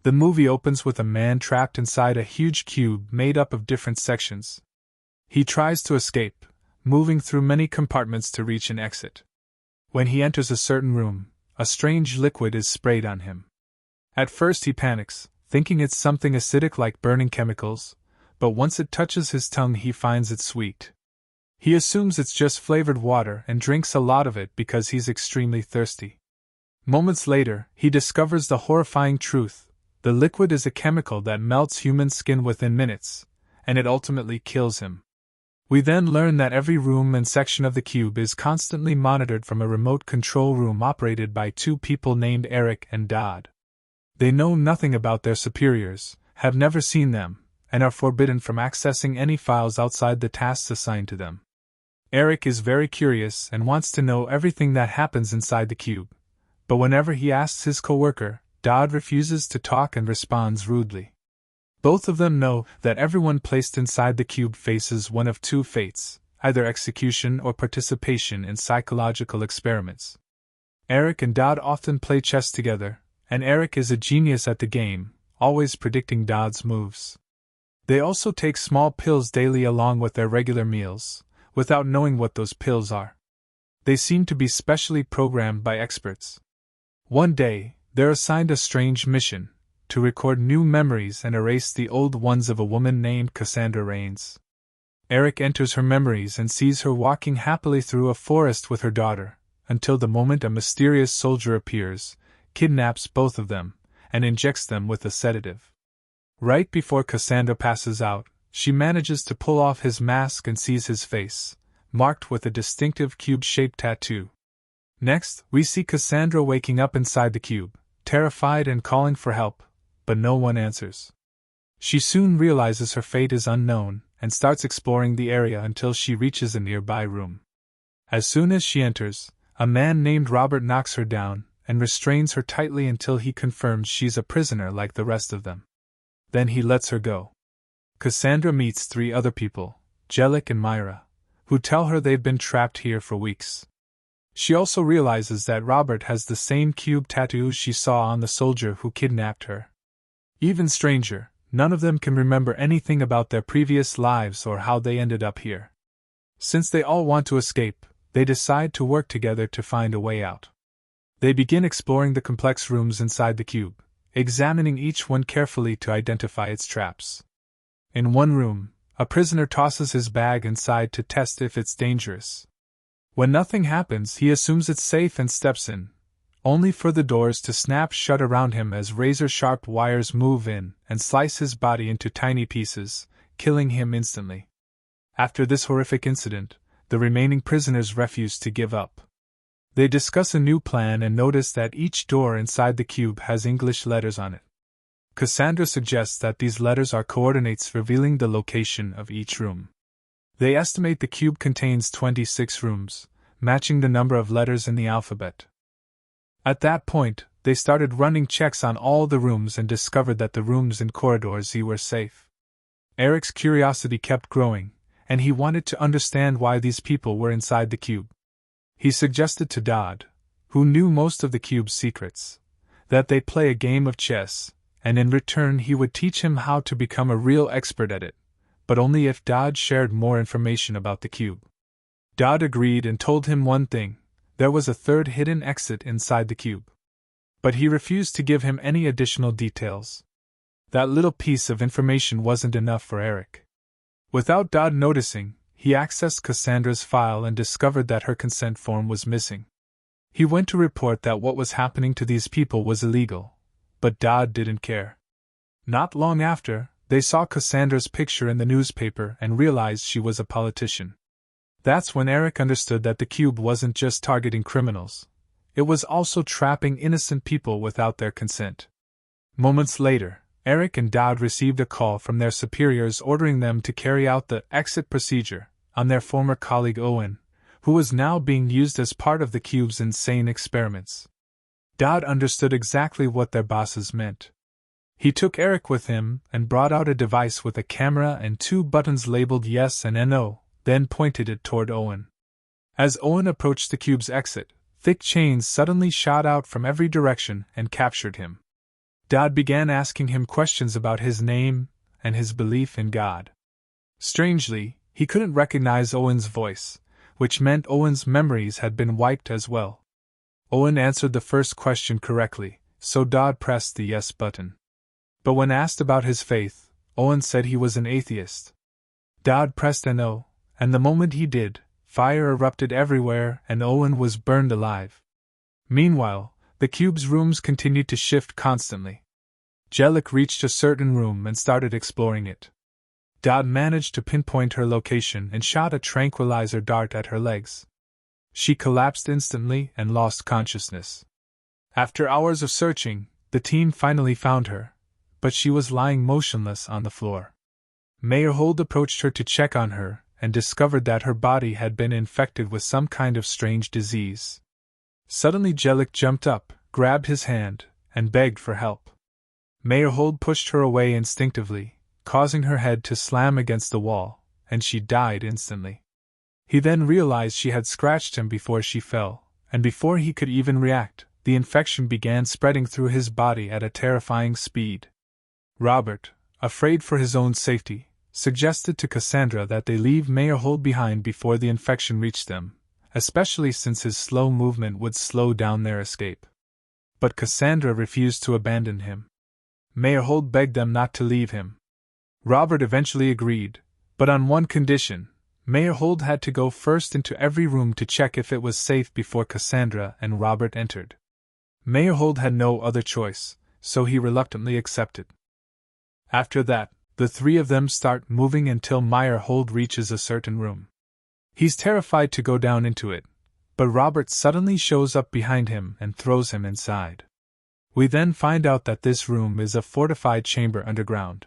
The movie opens with a man trapped inside a huge cube made up of different sections. He tries to escape, moving through many compartments to reach an exit. When he enters a certain room, a strange liquid is sprayed on him. At first he panics, thinking it's something acidic like burning chemicals, but once it touches his tongue he finds it sweet. He assumes it's just flavored water and drinks a lot of it because he's extremely thirsty. Moments later, he discovers the horrifying truth: the liquid is a chemical that melts human skin within minutes, and it ultimately kills him. We then learn that every room and section of the cube is constantly monitored from a remote control room operated by two people named Eric and Dodd. They know nothing about their superiors, have never seen them, and are forbidden from accessing any files outside the tasks assigned to them. Eric is very curious and wants to know everything that happens inside the cube, but whenever he asks his coworker, Dodd refuses to talk and responds rudely. Both of them know that everyone placed inside the cube faces one of two fates, either execution or participation in psychological experiments. Eric and Dodd often play chess together, and Eric is a genius at the game, always predicting Dodd's moves. They also take small pills daily along with their regular meals, without knowing what those pills are. They seem to be specially programmed by experts. One day, they're assigned a strange mission: to record new memories and erase the old ones of a woman named Cassandra Rains. Eric enters her memories and sees her walking happily through a forest with her daughter, until the moment a mysterious soldier appears, kidnaps both of them, and injects them with a sedative. Right before Cassandra passes out, she manages to pull off his mask and sees his face, marked with a distinctive cube-shaped tattoo. Next, we see Cassandra waking up inside the cube, terrified and calling for help, but no one answers. She soon realizes her fate is unknown, and starts exploring the area until she reaches a nearby room. As soon as she enters, a man named Robert knocks her down, and restrains her tightly until he confirms she's a prisoner like the rest of them. Then he lets her go. Cassandra meets three other people, Jellic and Myra, who tell her they've been trapped here for weeks. She also realizes that Robert has the same cube tattoo she saw on the soldier who kidnapped her. Even stranger, none of them can remember anything about their previous lives or how they ended up here. Since they all want to escape, they decide to work together to find a way out. They begin exploring the complex rooms inside the cube, examining each one carefully to identify its traps. In one room, a prisoner tosses his bag inside to test if it's dangerous. When nothing happens, he assumes it's safe and steps in, only for the doors to snap shut around him as razor-sharp wires move in and slice his body into tiny pieces, killing him instantly. After this horrific incident, the remaining prisoners refuse to give up. They discuss a new plan and notice that each door inside the cube has English letters on it. Cassandra suggests that these letters are coordinates revealing the location of each room. They estimate the cube contains 26 rooms, matching the number of letters in the alphabet. At that point, they started running checks on all the rooms and discovered that the rooms in Corridor Z were safe. Eric's curiosity kept growing, and he wanted to understand why these people were inside the cube. He suggested to Dodd, who knew most of the cube's secrets, that they play a game of chess, and in return he would teach him how to become a real expert at it, but only if Dodd shared more information about the cube. Dodd agreed and told him one thing: there was a third hidden exit inside the cube. But he refused to give him any additional details. That little piece of information wasn't enough for Eric. Without Dodd noticing, he accessed Cassandra's file and discovered that her consent form was missing. He went to report that what was happening to these people was illegal, but Dodd didn't care. Not long after, they saw Cassandra's picture in the newspaper and realized she was a politician. That's when Eric understood that the cube wasn't just targeting criminals. It was also trapping innocent people without their consent. Moments later, Eric and Dodd received a call from their superiors ordering them to carry out the exit procedure on their former colleague Owen, who was now being used as part of the cube's insane experiments. Dodd understood exactly what their bosses meant. He took Eric with him and brought out a device with a camera and two buttons labeled yes and no, then pointed it toward Owen. As Owen approached the cube's exit, thick chains suddenly shot out from every direction and captured him. Dodd began asking him questions about his name and his belief in God. Strangely, he couldn't recognize Owen's voice, which meant Owen's memories had been wiped as well. Owen answered the first question correctly, so Dodd pressed the yes button. But when asked about his faith, Owen said he was an atheist. Dodd pressed no, and the moment he did, fire erupted everywhere and Owen was burned alive. Meanwhile, the cube's rooms continued to shift constantly. Jellic reached a certain room and started exploring it. Dodd managed to pinpoint her location and shot a tranquilizer dart at her legs. She collapsed instantly and lost consciousness. After hours of searching, the team finally found her, but she was lying motionless on the floor. Mayor Holt approached her to check on her and discovered that her body had been infected with some kind of strange disease. Suddenly Jellic jumped up, grabbed his hand, and begged for help. Mayor Holt pushed her away instinctively, causing her head to slam against the wall, and she died instantly. He then realized she had scratched him before she fell, and before he could even react, the infection began spreading through his body at a terrifying speed. Robert, afraid for his own safety, suggested to Cassandra that they leave Mayor Holt behind before the infection reached them, especially since his slow movement would slow down their escape. But Cassandra refused to abandon him. Mayor Holt begged them not to leave him. Robert eventually agreed, but on one condition: Mayor Holt had to go first into every room to check if it was safe before Cassandra and Robert entered. Mayor Holt had no other choice, so he reluctantly accepted. After that, the three of them start moving until Mayor Holt reaches a certain room. He's terrified to go down into it, but Robert suddenly shows up behind him and throws him inside. We then find out that this room is a fortified chamber underground.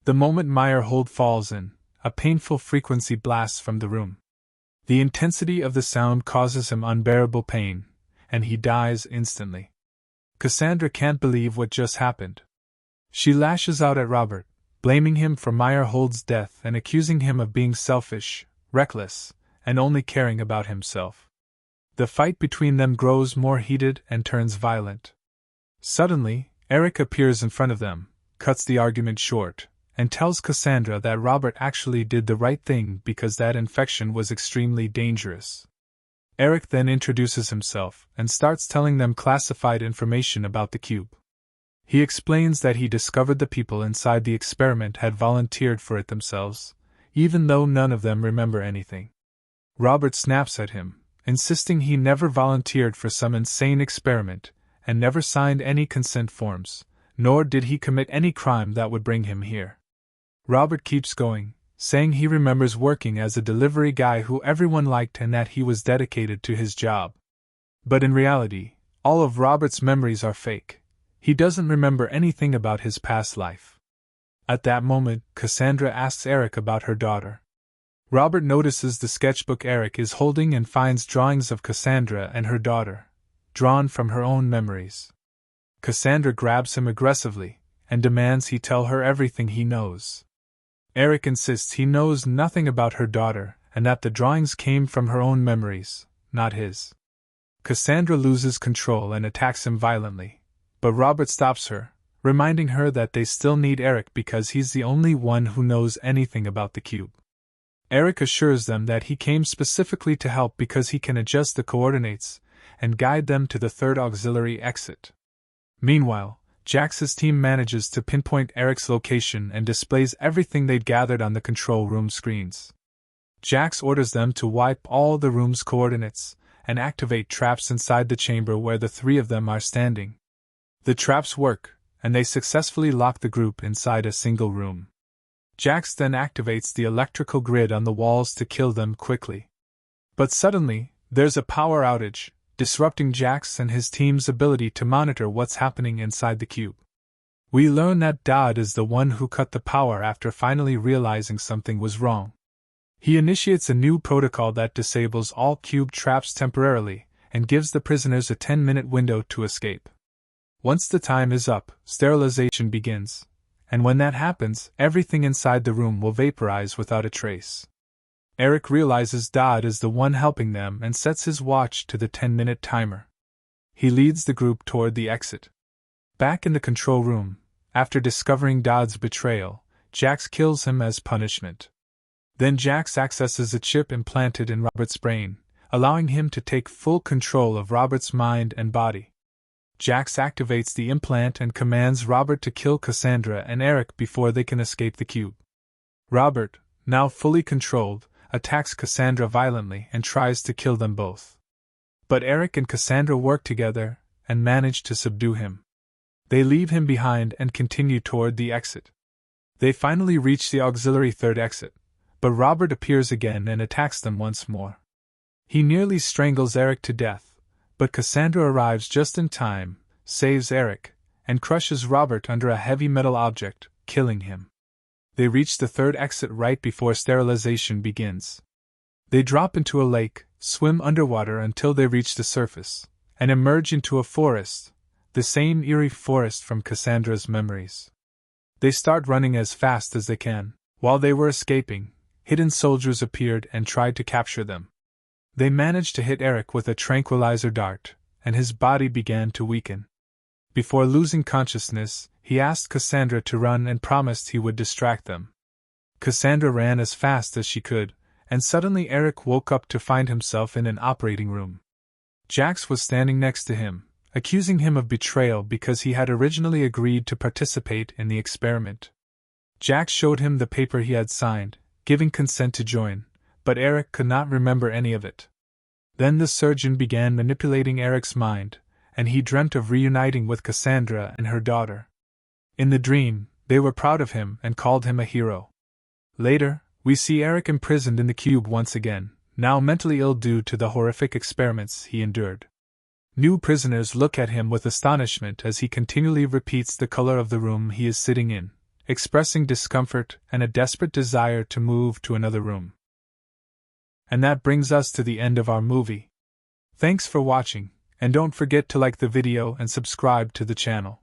The moment Mayor Holt falls in, a painful frequency blasts from the room. The intensity of the sound causes him unbearable pain, and he dies instantly. Cassandra can't believe what just happened. She lashes out at Robert, blaming him for Mayor Holt's death and accusing him of being selfish, reckless, and only caring about himself. The fight between them grows more heated and turns violent. Suddenly, Eric appears in front of them, cuts the argument short, and tells Cassandra that Robert actually did the right thing because that infection was extremely dangerous. Eric then introduces himself and starts telling them classified information about the cube. He explains that he discovered the people inside the experiment had volunteered for it themselves, even though none of them remember anything. Robert snaps at him, insisting he never volunteered for some insane experiment and never signed any consent forms, nor did he commit any crime that would bring him here. Robert keeps going, saying he remembers working as a delivery guy who everyone liked and that he was dedicated to his job. But in reality, all of Robert's memories are fake. He doesn't remember anything about his past life. At that moment, Cassandra asks Eric about her daughter. Robert notices the sketchbook Eric is holding and finds drawings of Cassandra and her daughter, drawn from her own memories. Cassandra grabs him aggressively and demands he tell her everything he knows. Eric insists he knows nothing about her daughter and that the drawings came from her own memories, not his. Cassandra loses control and attacks him violently, but Robert stops her, reminding her that they still need Eric because he's the only one who knows anything about the cube. Eric assures them that he came specifically to help because he can adjust the coordinates and guide them to the third auxiliary exit. Meanwhile, Jax's team manages to pinpoint Eric's location and displays everything they'd gathered on the control room screens. Jax orders them to wipe all the room's coordinates and activate traps inside the chamber where the three of them are standing. The traps work, and they successfully lock the group inside a single room. Jax then activates the electrical grid on the walls to kill them quickly. But suddenly, there's a power outage, disrupting Jax and his team's ability to monitor what's happening inside the cube. We learn that Dodd is the one who cut the power after finally realizing something was wrong. He initiates a new protocol that disables all cube traps temporarily and gives the prisoners a 10-minute window to escape. Once the time is up, sterilization begins, and when that happens, everything inside the room will vaporize without a trace. Eric realizes Dodd is the one helping them and sets his watch to the 10-minute timer. He leads the group toward the exit. Back in the control room, after discovering Dodd's betrayal, Jax kills him as punishment. Then Jax accesses a chip implanted in Robert's brain, allowing him to take full control of Robert's mind and body. Jax activates the implant and commands Robert to kill Cassandra and Eric before they can escape the cube. Robert, now fully controlled, attacks Cassandra violently and tries to kill them both. But Eric and Cassandra work together and manage to subdue him. They leave him behind and continue toward the exit. They finally reach the auxiliary third exit, but Robert appears again and attacks them once more. He nearly strangles Eric to death, but Cassandra arrives just in time, saves Eric, and crushes Robert under a heavy metal object, killing him. They reach the third exit right before sterilization begins. They drop into a lake, swim underwater until they reach the surface, and emerge into a forest, the same eerie forest from Cassandra's memories. They start running as fast as they can. While they were escaping, hidden soldiers appeared and tried to capture them. They managed to hit Eric with a tranquilizer dart, and his body began to weaken. Before losing consciousness, he asked Cassandra to run and promised he would distract them. Cassandra ran as fast as she could, and suddenly Eric woke up to find himself in an operating room. Jax was standing next to him, accusing him of betrayal because he had originally agreed to participate in the experiment. Jax showed him the paper he had signed, giving consent to join, but Eric could not remember any of it. Then the surgeon began manipulating Eric's mind, and he dreamt of reuniting with Cassandra and her daughter. In the dream, they were proud of him and called him a hero. Later, we see Eric imprisoned in the cube once again, now mentally ill due to the horrific experiments he endured. New prisoners look at him with astonishment as he continually repeats the color of the room he is sitting in, expressing discomfort and a desperate desire to move to another room. And that brings us to the end of our movie. Thanks for watching, and don't forget to like the video and subscribe to the channel.